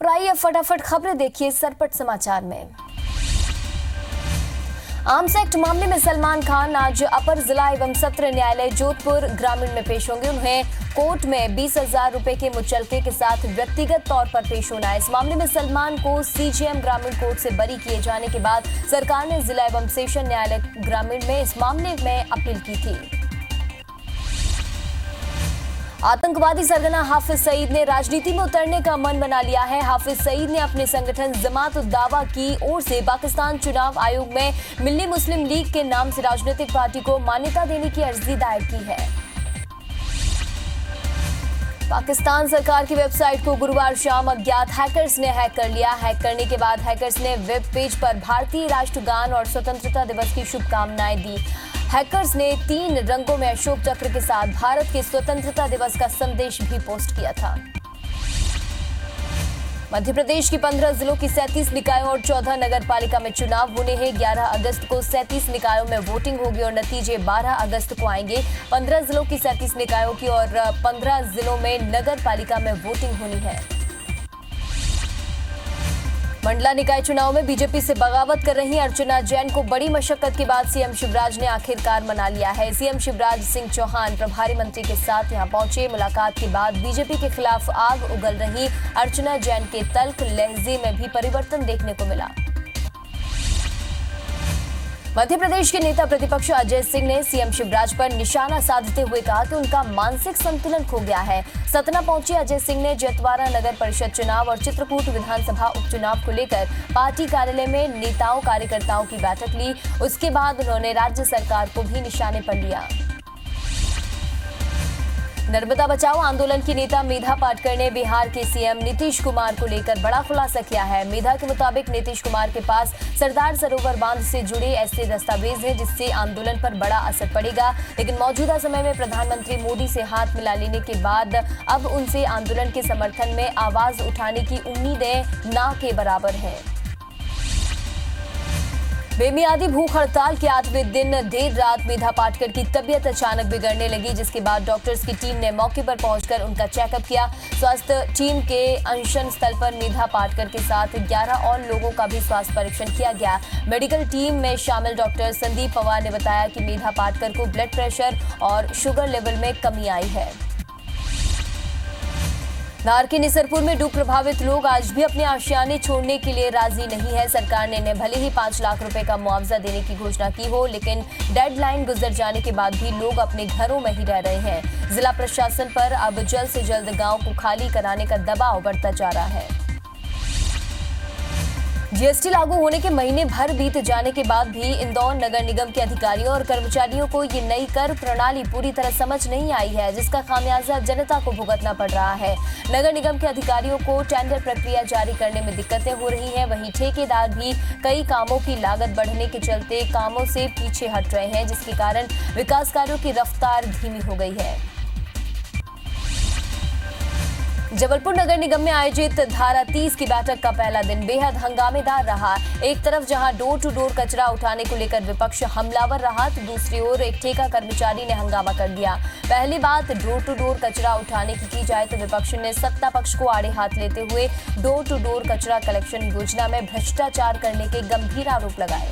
और आइए फटाफट खबरें देखिए सरपट समाचार में। आर्म्स एक्ट मामले में सलमान खान आज अपर जिला एवं सत्र न्यायालय जोधपुर ग्रामीण में पेश होंगे। उन्हें कोर्ट में 20,000 रुपए के मुचलके के साथ व्यक्तिगत तौर पर पेश होना है। इस मामले में सलमान को सीजेएम ग्रामीण कोर्ट से बरी किए जाने के बाद सरकार ने जिला एवं सेशन न्यायालय ग्रामीण में इस मामले में अपील की थी। आतंकवादी सरगना हाफिज सईद ने राजनीति में उतरने का मन बना लिया है। हाफिज सईद ने अपने संगठन जमात उद दावा की ओर से पाकिस्तान चुनाव आयोग में मिल्ली मुस्लिम लीग के नाम से राजनीतिक पार्टी को मान्यता देने की अर्जी दायर की है। पाकिस्तान सरकार की वेबसाइट को गुरुवार शाम अज्ञात हैकर्स ने हैक कर लिया। हैक करने के बाद हैकर्स ने वेब पेज पर भारतीय राष्ट्रगान और स्वतंत्रता दिवस की शुभकामनाएं दी। हैकर्स ने 3 रंगों में अशोक चक्र के साथ भारत के स्वतंत्रता दिवस का संदेश भी पोस्ट किया था। मध्य प्रदेश की 15 जिलों की 37 निकायों और 14 नगर पालिका में चुनाव होने हैं। 11 अगस्त को 37 निकायों में वोटिंग होगी और नतीजे 12 अगस्त को आएंगे। 15 जिलों की 37 निकायों की और 15 जिलों में नगर पालिका में वोटिंग होनी है। मंडला निकाय चुनाव में बीजेपी से बगावत कर रही अर्चना जैन को बड़ी मशक्कत के बाद सीएम शिवराज ने आखिरकार मना लिया है। सीएम शिवराज सिंह चौहान प्रभारी मंत्री के साथ यहां पहुंचे। मुलाकात के बाद बीजेपी के खिलाफ आग उगल रही अर्चना जैन के तल्ख लहजे में भी परिवर्तन देखने को मिला। मध्य प्रदेश के नेता प्रतिपक्ष अजय सिंह ने सीएम शिवराज पर निशाना साधते हुए कहा कि उनका मानसिक संतुलन खो गया है। सतना पहुंचे अजय सिंह ने जतवारा नगर परिषद चुनाव और चित्रकूट विधानसभा उपचुनाव को लेकर पार्टी कार्यालय में नेताओं कार्यकर्ताओं की बैठक ली। उसके बाद उन्होंने राज्य सरकार को भी निशाने पर लिया। नर्मदा बचाओ आंदोलन की नेता मेधा पाटकर ने बिहार के सीएम नीतीश कुमार को लेकर बड़ा खुलासा किया है। मेधा के मुताबिक नीतीश कुमार के पास सरदार सरोवर बांध से जुड़े ऐसे दस्तावेज हैं जिससे आंदोलन पर बड़ा असर पड़ेगा, लेकिन मौजूदा समय में प्रधानमंत्री मोदी से हाथ मिला लेने के बाद अब उनसे आंदोलन के समर्थन में आवाज उठाने की उम्मीदें ना के बराबर है। बेमियादी भूख हड़ताल के 8वें दिन देर रात मेधा पाटकर की तबीयत अचानक बिगड़ने लगी, जिसके बाद डॉक्टर्स की टीम ने मौके पर पहुंचकर उनका चेकअप किया। स्वास्थ्य टीम के अनशन स्थल पर मेधा पाटकर के साथ 11 और लोगों का भी स्वास्थ्य परीक्षण किया गया। मेडिकल टीम में शामिल डॉक्टर संदीप पवार ने बताया कि मेधा पाटकर को ब्लड प्रेशर और शुगर लेवल में कमी आई है। धार के निसरपुर में डूब प्रभावित लोग आज भी अपने आशियाने छोड़ने के लिए राजी नहीं है। सरकार ने इन्हें भले ही 5 लाख रुपए का मुआवजा देने की घोषणा की हो, लेकिन डेडलाइन गुजर जाने के बाद भी लोग अपने घरों में ही रह रहे हैं। जिला प्रशासन पर अब जल्द से जल्द गांव को खाली कराने का दबाव बढ़ता जा रहा है। जीएसटी लागू होने के महीने भर बीत जाने के बाद भी इंदौर नगर निगम के अधिकारियों और कर्मचारियों को ये नई कर प्रणाली पूरी तरह समझ नहीं आई है, जिसका खामियाजा जनता को भुगतना पड़ रहा है। नगर निगम के अधिकारियों को टेंडर प्रक्रिया जारी करने में दिक्कतें हो रही हैं। वहीं ठेकेदार भी कई कामों की लागत बढ़ने के चलते कामों से पीछे हट रहे हैं, जिसके कारण विकास कार्यों की रफ्तार धीमी हो गई है। जबलपुर नगर निगम में आयोजित धारा 30 की बैठक का पहला दिन बेहद हंगामेदार रहा। एक तरफ जहां डोर टू डोर कचरा उठाने को लेकर विपक्ष हमलावर रहा, तो दूसरी ओर एक ठेका कर्मचारी ने हंगामा कर दिया। पहली बात डोर टू डोर कचरा उठाने की जाए तो विपक्ष ने सत्ता पक्ष को आड़े हाथ लेते हुए डोर टू डोर कचरा कलेक्शन योजना में भ्रष्टाचार करने के गंभीर आरोप लगाए।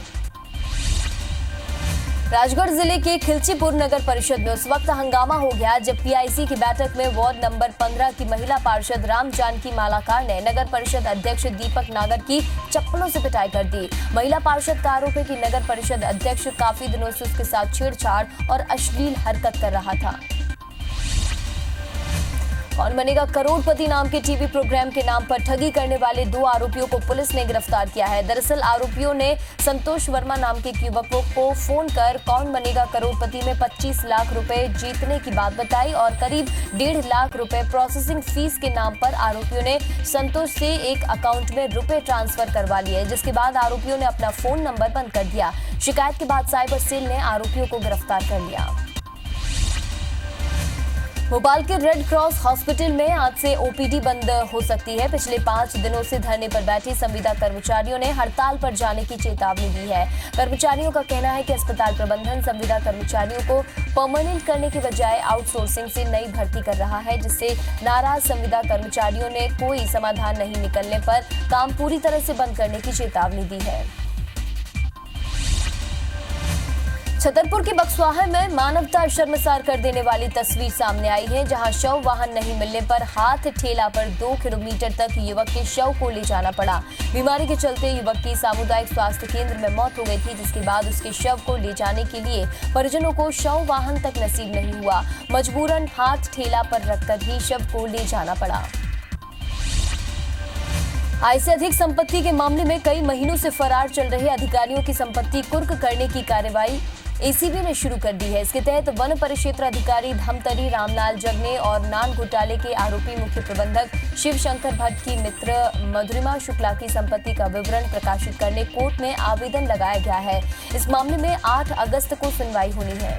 राजगढ़ जिले के खिलचीपुर नगर परिषद में उस वक्त हंगामा हो गया जब पीआईसी की बैठक में वार्ड नंबर 15 की महिला पार्षद राम जानकी मालाकार ने नगर परिषद अध्यक्ष दीपक नागर की चप्पलों से पिटाई कर दी। महिला पार्षद का आरोप है कि नगर परिषद अध्यक्ष काफी दिनों से उसके साथ छेड़छाड़ और अश्लील हरकत कर रहा था। कौन बनेगा करोड़पति नाम के टीवी प्रोग्राम के नाम पर ठगी करने वाले 2 आरोपियों को पुलिस ने गिरफ्तार किया है। दरअसल आरोपियों ने संतोष वर्मा नाम के युवक को फोन कर कौन बनेगा करोड़पति में 25 लाख रुपए जीतने की बात बताई और करीब 1.5 लाख रुपए प्रोसेसिंग फीस के नाम पर आरोपियों ने संतोष से एक अकाउंट में रुपए ट्रांसफर करवा लिए, जिसके बाद आरोपियों ने अपना फोन नंबर बंद कर दिया। शिकायत के बाद साइबर सेल ने आरोपियों को गिरफ्तार कर लिया। भोपाल के रेड क्रॉस हॉस्पिटल में आज से ओपीडी बंद हो सकती है। पिछले 5 दिनों से धरने पर बैठे संविदा कर्मचारियों ने हड़ताल पर जाने की चेतावनी दी है। कर्मचारियों का कहना है कि अस्पताल प्रबंधन संविदा कर्मचारियों को परमानेंट करने के बजाय आउटसोर्सिंग से नई भर्ती कर रहा है, जिससे नाराज संविदा कर्मचारियों ने कोई समाधान नहीं निकलने पर काम पूरी तरह से बंद करने की चेतावनी दी है। छतरपुर के बक्सवाहा में मानवता शर्मसार कर देने वाली तस्वीर सामने आई है, जहां शव वाहन नहीं मिलने पर हाथ ठेला पर 2 किलोमीटर तक युवक के शव को ले जाना पड़ा। बीमारी के चलते युवक की सामुदायिक स्वास्थ्य केंद्र में मौत हो गई थी, जिसके बाद उसके शव को ले जाने के लिए परिजनों को शव वाहन तक नसीब नहीं हुआ। मजबूरन हाथ ठेला पर रखकर ही शव को ले जाना पड़ा। आय से अधिक संपत्ति के मामले में कई महीनों से फरार चल रहे अधिकारियों की संपत्ति कुर्क करने की कार्रवाई एसीबी ने शुरू कर दी है। इसके तहत वन परिक्षेत्र अधिकारी धमतरी रामलाल जगने और नान घोटाले के आरोपी मुख्य प्रबंधक शिव शंकर भट्ट की मित्र मधुरिमा शुक्ला की संपत्ति का विवरण प्रकाशित करने कोर्ट में आवेदन लगाया गया है। इस मामले में 8 अगस्त को सुनवाई होनी है।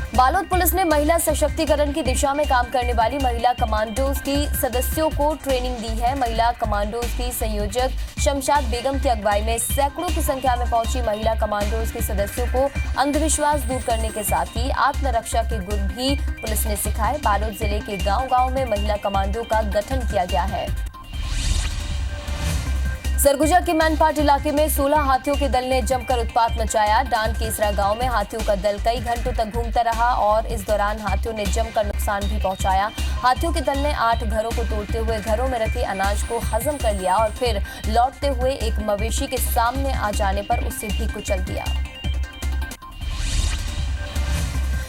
बालोद पुलिस ने महिला सशक्तिकरण की दिशा में काम करने वाली महिला कमांडोज की सदस्यों को ट्रेनिंग दी है। महिला कमांडोज की संयोजक शमशाद बेगम की अगुवाई में सैकड़ों की संख्या में पहुंची महिला कमांडोज के सदस्यों को अंधविश्वास दूर करने के साथ ही आत्मरक्षा के गुर भी पुलिस ने सिखाए। बालोद जिले के गांव-गांव में महिला कमांडो का गठन किया गया है। सरगुजा के मैनपाट इलाके में 16 हाथियों के दल ने जमकर उत्पात मचाया। डांड केसरा गांव में हाथियों का दल कई घंटों तक घूमता रहा और इस दौरान हाथियों ने जमकर नुकसान भी पहुंचाया। हाथियों के दल ने 8 घरों को तोड़ते हुए घरों में रखे अनाज को हजम कर लिया और फिर लौटते हुए एक मवेशी के सामने आ जाने पर उसे भी कुचल दिया।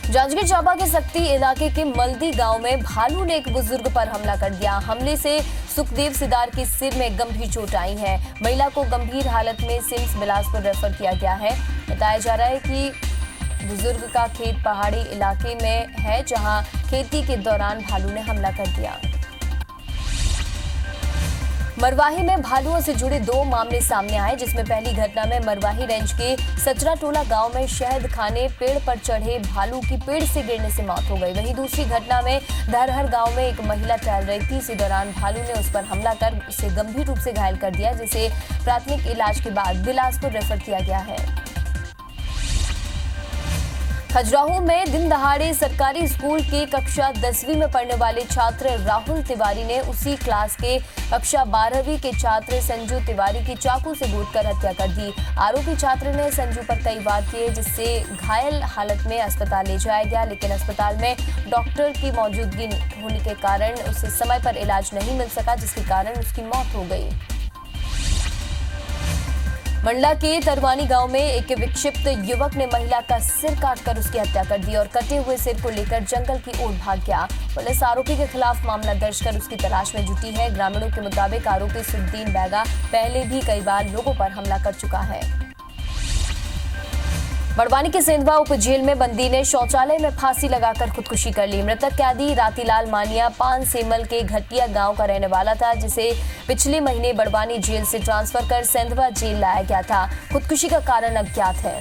जांजगीर चांपा के सक्ती इलाके के मल्दी गांव में भालू ने एक बुजुर्ग पर हमला कर दिया। हमले से सुखदेव सिदार के सिर में गंभीर चोट आई है। महिला को गंभीर हालत में सिम्स बिलासपुर रेफर किया गया है। बताया जा रहा है कि बुजुर्ग का खेत पहाड़ी इलाके में है, जहां खेती के दौरान भालू ने हमला कर दिया। मरवाही में भालुओं से जुड़े 2 मामले सामने आए, जिसमें पहली घटना में मरवाही रेंज के सचरा टोला गांव में शहद खाने पेड़ पर चढ़े भालू की पेड़ से गिरने से मौत हो गई। वहीं दूसरी घटना में धरहर गांव में एक महिला टहल रही थी। इसी दौरान भालू ने उस पर हमला कर उसे गंभीर रूप से घायल कर दिया, जिसे प्राथमिक इलाज के बाद बिलासपुर रेफर किया गया है। खजुराहो में दिन दहाड़े सरकारी स्कूल के कक्षा 10वीं में पढ़ने वाले छात्र राहुल तिवारी ने उसी क्लास के कक्षा 12वीं के छात्र संजू तिवारी की चाकू से घोंटकर हत्या कर दी। आरोपी छात्र ने संजू पर कई वार किए, जिससे घायल हालत में अस्पताल ले जाया गया, लेकिन अस्पताल में डॉक्टर की मौजूदगी होने के कारण उसे समय पर इलाज नहीं मिल सका, जिसके कारण उसकी मौत हो गई। मंडला के तरवानी गांव में एक विक्षिप्त युवक ने महिला का सिर काटकर उसकी हत्या कर दी और कटे हुए सिर को लेकर जंगल की ओर भाग गया। पुलिस आरोपी के खिलाफ मामला दर्ज कर उसकी तलाश में जुटी है। ग्रामीणों के मुताबिक आरोपी सुद्दीन बैगा पहले भी कई बार लोगों पर हमला कर चुका है। बड़वानी के सेंधवा उप जेल में बंदी ने शौचालय में फांसी लगाकर खुदकुशी कर ली। मृतक कैदी रातीलाल मानिया पान सेमल के घटिया गांव का रहने वाला था, जिसे पिछले महीने बड़वानी जेल से ट्रांसफर कर सेंधवा जेल लाया गया था। खुदकुशी का कारण अज्ञात है।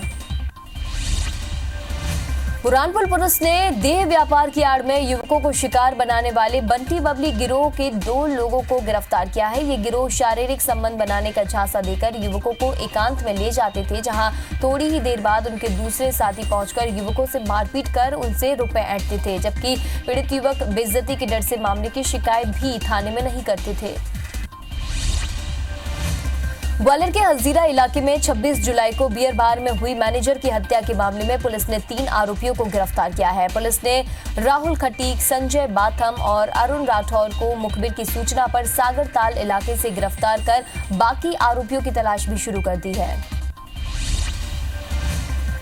बुरहानपुर पुलिस ने देह व्यापार की आड़ में युवकों को शिकार बनाने वाले बंटी बबली गिरोह के 2 लोगों को गिरफ्तार किया है। ये गिरोह शारीरिक संबंध बनाने का झांसा देकर युवकों को एकांत में ले जाते थे, जहां थोड़ी ही देर बाद उनके दूसरे साथी पहुंचकर युवकों से मारपीट कर उनसे रुपए ऐंठते थे, जबकि पीड़ित युवक बेइज्जती के डर से मामले की शिकायत भी थाने में नहीं करते थे। ग्वालियर के हजीरा इलाके में 26 जुलाई को बियर बार में हुई मैनेजर की हत्या के मामले में पुलिस ने 3 आरोपियों को गिरफ्तार किया है। पुलिस ने राहुल खटीक, संजय बाथम और अरुण राठौर को मुखबिर की सूचना पर सागरताल इलाके से गिरफ्तार कर बाकी आरोपियों की तलाश भी शुरू कर दी है।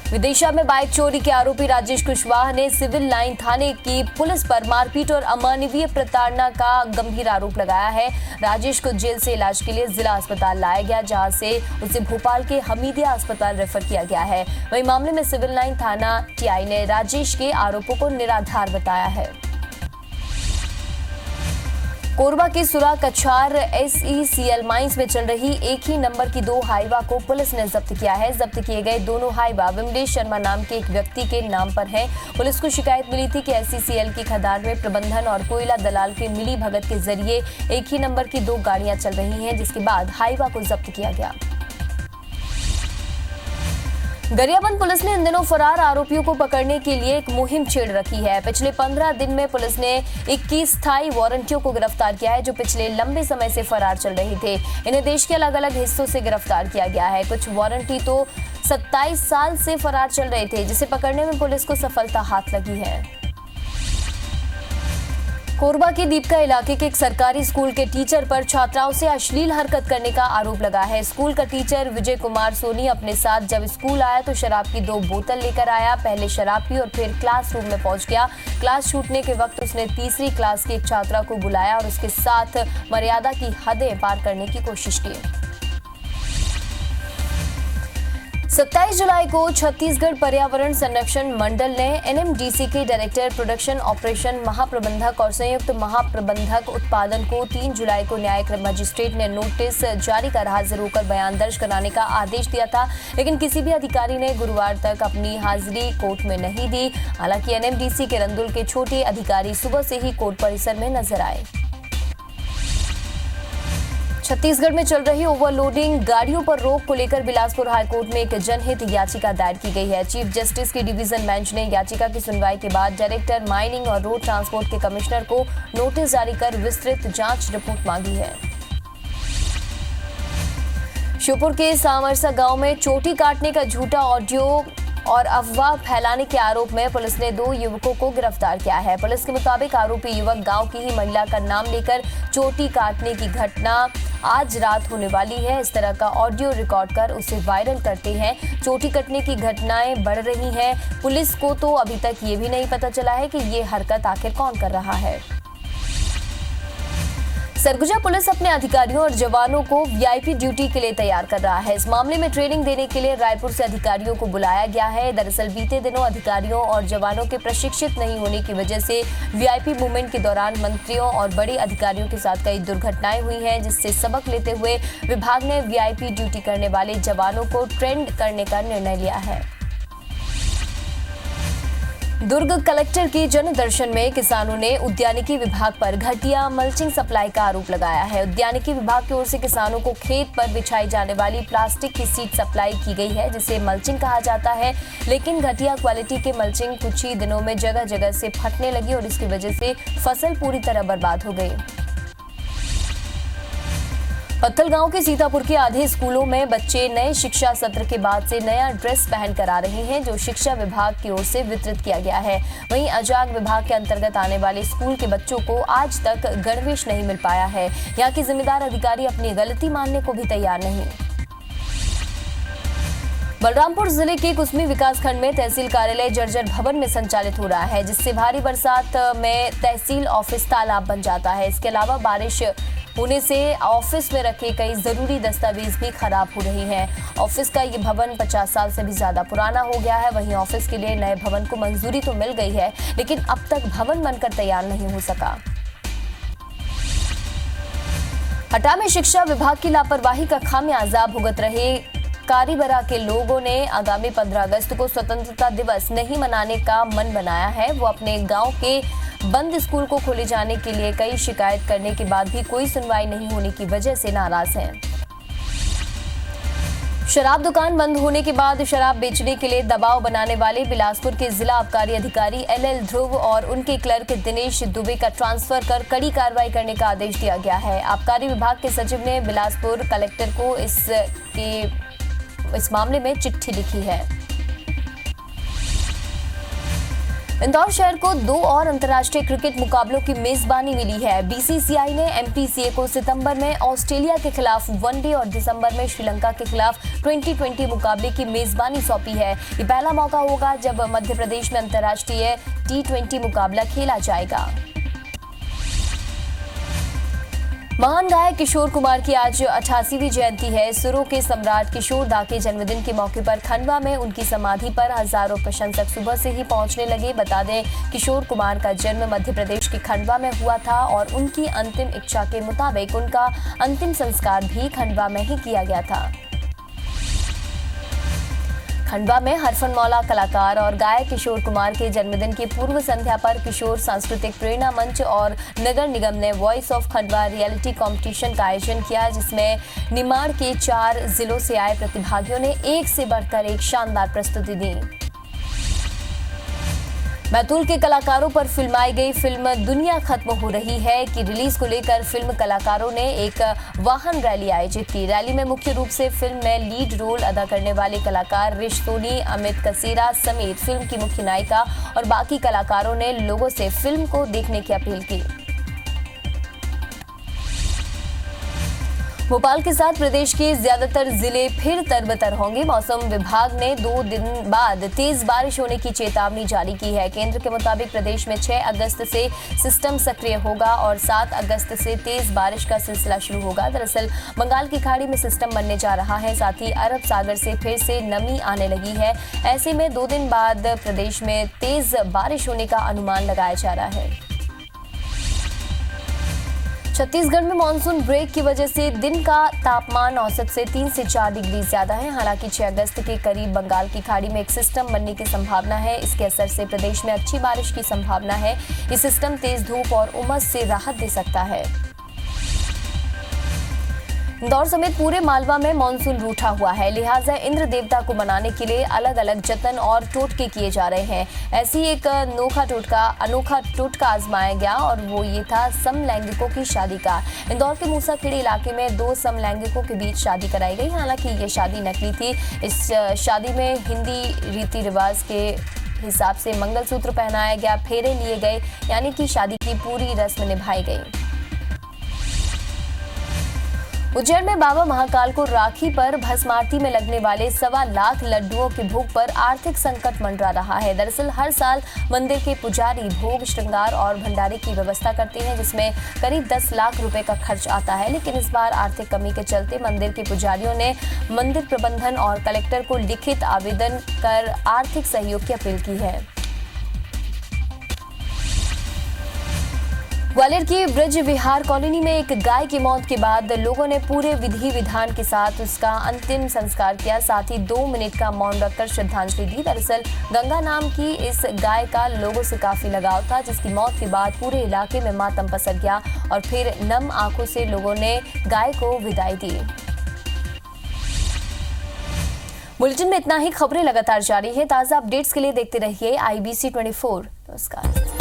विदिशा में बाइक चोरी के आरोपी राजेश कुशवाहा ने सिविल लाइन थाने की पुलिस पर मारपीट और अमानवीय प्रताड़ना का गंभीर आरोप लगाया है। राजेश को जेल से इलाज के लिए जिला अस्पताल लाया गया, जहां से उसे भोपाल के हमीदिया अस्पताल रेफर किया गया है। वहीं मामले में सिविल लाइन थाना टीआई ने राजेश के आरोपों को निराधार बताया है। कोरबा के सुरा कछार SECL माइंस में चल रही एक ही नंबर की 2 हाइवा को पुलिस ने जब्त किया है। जब्त किए गए दोनों हाइवा विमलेश शर्मा नाम के एक व्यक्ति के नाम पर हैं। पुलिस को शिकायत मिली थी कि SECL की खदान में प्रबंधन और कोयला दलाल के मिली भगत के जरिए एक ही नंबर की 2 गाड़ियां चल रही हैं, जिसके बाद हाइवा को जब्त किया गया। गरियाबंद पुलिस ने इन दिनों फरार आरोपियों को पकड़ने के लिए एक मुहिम छेड़ रखी है। पिछले 15 दिन में पुलिस ने 21 स्थायी वारंटियों को गिरफ्तार किया है, जो पिछले लंबे समय से फरार चल रहे थे। इन्हें देश के अलग अलग हिस्सों से गिरफ्तार किया गया है। कुछ वारंटी तो 27 साल से फरार चल रहे थे, जिसे पकड़ने में पुलिस को सफलता हाथ लगी है। कोरबा के दीपका इलाके के एक सरकारी स्कूल के टीचर पर छात्राओं से अश्लील हरकत करने का आरोप लगा है। स्कूल का टीचर विजय कुमार सोनी अपने साथ जब स्कूल आया तो शराब की 2 बोतल लेकर आया। पहले शराब पी और फिर क्लासरूम में पहुंच गया। क्लास छूटने के वक्त उसने तीसरी क्लास की एक छात्रा को बुलाया और उसके साथ मर्यादा की हदें पार करने की कोशिश की। 27 जुलाई को छत्तीसगढ़ पर्यावरण संरक्षण मंडल ने NMDC के डायरेक्टर प्रोडक्शन ऑपरेशन महाप्रबंधक और संयुक्त महाप्रबंधक उत्पादन को 3 जुलाई को न्यायिक मजिस्ट्रेट ने नोटिस जारी कर हाजिर होकर बयान दर्ज कराने का आदेश दिया था, लेकिन किसी भी अधिकारी ने गुरुवार तक अपनी हाजिरी कोर्ट में नहीं दी। हालांकि NMDC के रंदुल के छोटे अधिकारी सुबह से ही कोर्ट परिसर में नजर आए। छत्तीसगढ़ में चल रही ओवरलोडिंग गाड़ियों पर रोक को लेकर बिलासपुर हाईकोर्ट में एक जनहित याचिका दायर की गई है। चीफ जस्टिस की डिवीजन बेंच ने याचिका की सुनवाई के बाद डायरेक्टर माइनिंग और रोड ट्रांसपोर्ट के कमिश्नर को नोटिस जारी कर विस्तृत जांच रिपोर्ट मांगी है। श्योपुर के सामरसा गांव में चोटी काटने का झूठा ऑडियो और अफवाह फैलाने के आरोप में पुलिस ने 2 युवकों को गिरफ्तार किया है। पुलिस के मुताबिक आरोपी युवक गांव की ही महिला का नाम लेकर चोटी काटने की घटना आज रात होने वाली है, इस तरह का ऑडियो रिकॉर्ड कर उसे वायरल करते हैं। चोटी कटने की घटनाएं बढ़ रही हैं। पुलिस को तो अभी तक ये भी नहीं पता चला है कि ये हरकत आखिर कौन कर रहा है। सरगुजा पुलिस अपने अधिकारियों और जवानों को VIP ड्यूटी के लिए तैयार कर रहा है। इस मामले में ट्रेनिंग देने के लिए रायपुर से अधिकारियों को बुलाया गया है। दरअसल बीते दिनों अधिकारियों और जवानों के प्रशिक्षित नहीं होने की वजह से VIP मूवमेंट के दौरान मंत्रियों और बड़े अधिकारियों के साथ कई दुर्घटनाएं हुई हैं, जिससे सबक लेते हुए विभाग ने VIP ड्यूटी करने वाले जवानों को ट्रेंड करने का निर्णय लिया है। दुर्ग कलेक्टर के जन दर्शन में किसानों ने उद्यानिकी विभाग पर घटिया मल्चिंग सप्लाई का आरोप लगाया है। उद्यानिकी विभाग की ओर से किसानों को खेत पर बिछाई जाने वाली प्लास्टिक की सीट सप्लाई की गई है, जिसे मल्चिंग कहा जाता है, लेकिन घटिया क्वालिटी के मल्चिंग कुछ ही दिनों में जगह जगह से फटने लगी और इसकी वजह से फसल पूरी तरह बर्बाद हो गई। पत्थलगांव के सीतापुर के आधे स्कूलों में बच्चे नए शिक्षा सत्र के बाद से नया ड्रेस पहन कर आ रहे हैं, जो शिक्षा विभाग की ओर से वितरित किया गया है। वहीं अजाग विभाग के अंतर्गत आने वाले स्कूल के बच्चों को आज तक गणवेश नहीं मिल पाया है। यहाँ के जिम्मेदार अधिकारी अपनी गलती मानने को भी तैयार नहीं। बलरामपुर जिले के कुसमी विकासखंड में तहसील कार्यालय जर्जर भवन में संचालित हो रहा है, जिससे भारी बरसात में तहसील ऑफिस तालाब बन जाता है। इसके अलावा बारिश होने से ऑफिस में रखे कई जरूरी दस्तावेज भी खराब हो रही हैं। ऑफिस का ये भवन 50 साल से भी ज्यादा पुराना हो गया है। वहीं ऑफिस के लिए नए भवन को मंजूरी तो मिल गई है, लेकिन अब तक भवन बनकर तैयार नहीं हो सका। हटा में शिक्षा विभाग की लापरवाही का खामियाजा भुगत रहे कारीबरा के लोगों ने आगामी 15 अगस्त को स्वतंत्रता दिवस नहीं मनाने का मन बनाया है। वो अपने गांव के बंद स्कूल को खोले जाने के लिए कई शिकायत करने के बाद भी कोई सुनवाई नहीं होने की वजह से नाराज हैं। शराब दुकान बंद होने के बाद शराब बेचने के लिए दबाव बनाने वाले बिलासपुर के जिला आबकारी अधिकारी LL ध्रुव और उनके क्लर्क दिनेश दुबे का ट्रांसफर कर कड़ी कार्रवाई करने का आदेश दिया गया है। आबकारी विभाग के सचिव ने बिलासपुर कलेक्टर को इस मामले में चिट्ठी लिखी है। इंदौर शहर को 2 और अंतर्राष्ट्रीय क्रिकेट मुकाबलों की मेजबानी मिली है। BCCI ने MPCA को सितंबर में ऑस्ट्रेलिया के खिलाफ वनडे और दिसंबर में श्रीलंका के खिलाफ 2020 मुकाबले की मेजबानी सौंपी है। ये पहला मौका होगा जब मध्य प्रदेश में अंतर्राष्ट्रीय T20 मुकाबला खेला जाएगा। महान गायक किशोर कुमार की आज 88वीं जयंती है। सुरों के सम्राट किशोर दा के जन्मदिन के मौके पर खंडवा में उनकी समाधि पर हजारों प्रशंसक सुबह से ही पहुंचने लगे। बता दें, किशोर कुमार का जन्म मध्य प्रदेश के खंडवा में हुआ था और उनकी अंतिम इच्छा के मुताबिक उनका अंतिम संस्कार भी खंडवा में ही किया गया था। खंडवा में हरफनमौला कलाकार और गायक किशोर कुमार के जन्मदिन की पूर्व संध्या पर किशोर सांस्कृतिक प्रेरणा मंच और नगर निगम ने voice of Khandwa reality competition का आयोजन किया, जिसमें निमाड़ के 4 जिलों से आए प्रतिभागियों ने एक से बढ़कर एक शानदार प्रस्तुति दी। बैतूल के कलाकारों पर फिल्माई गई फिल्म दुनिया खत्म हो रही है की रिलीज को लेकर फिल्म कलाकारों ने एक वाहन रैली आयोजित की। रैली में मुख्य रूप से फिल्म में लीड रोल अदा करने वाले कलाकार ऋष सोनी, अमित कसेरा समेत फिल्म की मुख्य नायिका और बाकी कलाकारों ने लोगों से फिल्म को देखने की अपील की। भोपाल के साथ प्रदेश के ज्यादातर जिले फिर तरबतर होंगे। मौसम विभाग ने 2 दिन बाद तेज बारिश होने की चेतावनी जारी की है। केंद्र के मुताबिक प्रदेश में 6 अगस्त से सिस्टम सक्रिय होगा और 7 अगस्त से तेज बारिश का सिलसिला शुरू होगा। दरअसल बंगाल की खाड़ी में सिस्टम बनने जा रहा है, साथ ही अरब सागर से फिर से नमी आने लगी है। ऐसे में 2 दिन बाद प्रदेश में तेज बारिश होने का अनुमान लगाया जा रहा है। छत्तीसगढ़ में मानसून ब्रेक की वजह से दिन का तापमान औसत से 3 से 4 डिग्री ज्यादा है। हालांकि 6 अगस्त के करीब बंगाल की खाड़ी में एक सिस्टम बनने की संभावना है। इसके असर से प्रदेश में अच्छी बारिश की संभावना है। ये सिस्टम तेज धूप और उमस से राहत दे सकता है। इंदौर समेत पूरे मालवा में मानसून रूठा हुआ है, लिहाजा इंद्र देवता को मनाने के लिए अलग अलग जतन और टोटके किए जा रहे हैं। ऐसी एक अनोखा टोटका आजमाया गया और वो ये था समलैंगिकों की शादी का। इंदौर के मूसाखेड़ी इलाके में 2 समलैंगिकों के बीच शादी कराई गई। हालांकि ये शादी नकली थी। इस शादी में हिंदी रीति रिवाज के हिसाब से मंगलसूत्र पहनाया गया, फेरे लिए गए, यानी कि शादी की पूरी रस्म निभाई गई। उज्जैन में बाबा महाकाल को राखी पर भस्म आरती में लगने वाले 1.25 लाख लड्डुओं के भोग पर आर्थिक संकट मंडरा रहा है। दरअसल हर साल मंदिर के पुजारी भोग, श्रृंगार और भंडारे की व्यवस्था करते हैं, जिसमें करीब 10 लाख रुपए का खर्च आता है। लेकिन इस बार आर्थिक कमी के चलते मंदिर के पुजारियों ने मंदिर प्रबंधन और कलेक्टर को लिखित आवेदन कर आर्थिक सहयोग की अपील की है। ग्वालियर की ब्रज विहार कॉलोनी में एक गाय की मौत के बाद लोगों ने पूरे विधि विधान के साथ उसका अंतिम संस्कार किया, साथ ही 2 मिनट का मौन रखकर श्रद्धांजलि दी। दरअसल गंगा नाम की इस गाय का लोगों से काफी लगाव था, जिसकी मौत के बाद पूरे इलाके में मातम पसर गया और फिर नम आंखों से लोगों ने गाय को विदाई दी। बुलेटिन में इतना ही। खबरें लगातार जारी है। ताजा अपडेट्स के लिए देखते रहिए IBC 24। नमस्कार।